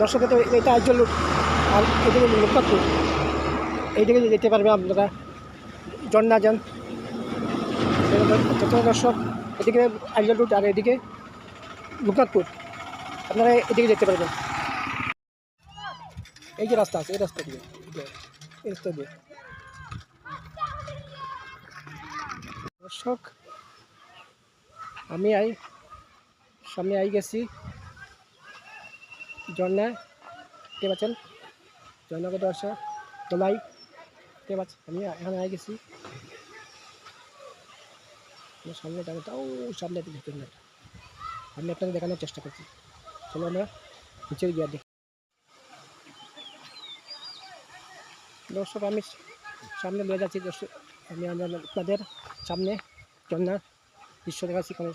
দর্শক তো এটা আইজল রুট, আর এদিকে লোকনাথপুর, এইদিকে যেতে পারবে আপনারা ঝর্ণা যান। দর্শক এদিকে আইজল রুট আর এদিকে লোকনাথপুর, আপনারা এদিকে যেতে পারবেন। এই যে রাস্তা আছে, এই রাস্তা দিয়ে, এই রাস্তা দিয়ে। দর্শক আমি সামনে গেছি ঝর্ণা, দেখতে পাচ্ছেন ঝর্ণা কত আসা তোলাই, দেখতে পাচ্ছেন আমি এখানে গেছি। সামনে ও সামনে ঝর্ণাটা আমি আপনাকে দেখানোর চেষ্টা করছি। চলো আমরা নিচে গিয়ে দেখি। দর্শক আমি সামনে নিয়ে যাচ্ছি, দর্শক আমি আপনাদের সামনে ঝর্ণার দৃশ্য দেখাচ্ছি। এখানে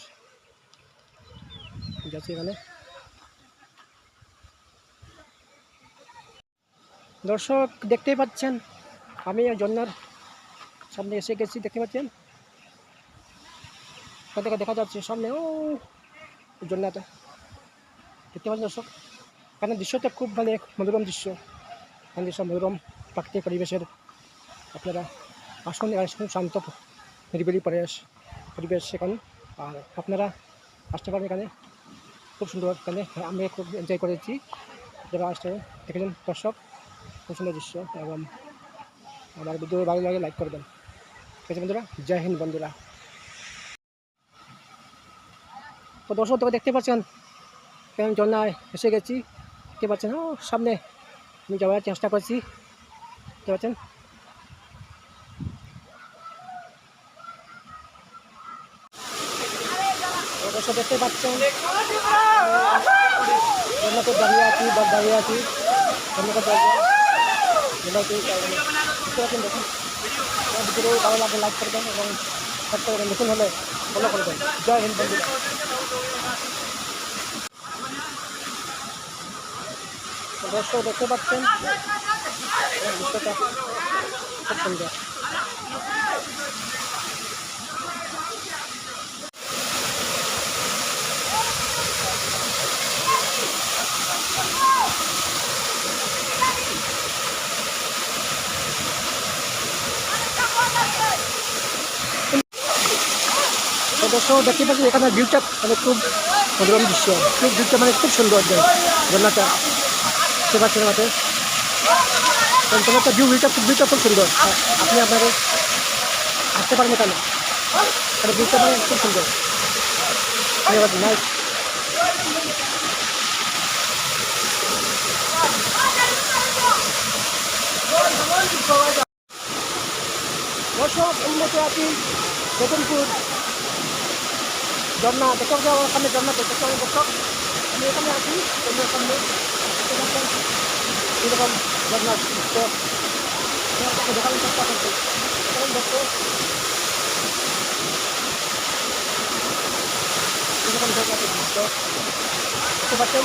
যাচ্ছি, এখানে দর্শক দেখতেই পাচ্ছেন আমি ঝর্ণার সামনে এসে গেছি। দেখতে পাচ্ছেন দেখা যাচ্ছে সামনে ও ঝর্ণাটা, দেখতে পাচ্ছেন দর্শক। এখানে দৃশ্যটা খুব মানে মনোরম দৃশ্য, এখানে সব মনোরম প্রাকৃতিক পরিবেশের আপনারা আসুন। খুব শান্ত নিরিবিলি পরিবেশ সেখানে, আর আপনারা আসতে পারেন এখানে, খুব সুন্দর। এখানে আমি খুব এনজয় করেছি, যারা আসতে দেখেছেন দর্শক, খুব সুন্দর দৃশ্য। এবং আমার ভিডিও ভালো লাগে লাইক করবেন, ঠিক আছে বন্ধুরা। জয় হিন্দ বন্ধুরা। তো দর্শক তোকে দেখতে পাচ্ছেন আমি ঝর্ণায় এসে গেছি, দেখতে পাচ্ছেন ও সামনে আমি যাওয়ার চেষ্টা করছি, দেখতে পাচ্ছেন। দর্শক দেখতে পাচ্ছেন ঝর্ণাতে দাঁড়িয়ে আছি দেখুন। ভিডিও ভালো লাগে লাইক করবেন এবং নতুন হলে ফলো করবেন। জয় হিন্দ বন্ধুরা। দর্শক দেখতে পাচ্ছেন দৃশ্যটা খুব সুন্দর। দর্শক দেখতে পাচ্ছি এখানে ভিউটা মানে খুব মনোরম দৃশ্য, খুব ভিউটা মানে খুব সুন্দর ঝর্ণাটা, দেখতে পাচ্ছেন আমাদের ভিউটা খুব সুন্দর। আপনি আপনাদের আসতে পারেন এখানে, ভিউটা মানে খুব সুন্দর। ধন্যবাদ। নাইস। দর্শক উন্নতি আছি বেতনপুর ঝর্ণা, দেখতে পাচ্ছি আমার সামনে ঝর্ণা দেখতে পাচ্ছি দর্শক। আমি এখানে আছি ঝর্ণার সামনে, এরকম ঝর্ণার দৃশ্য দেখানোর চেষ্টা করছি। দর্শক এরকম ঝর্ণার দৃশ্য দেখতে পাচ্ছেন।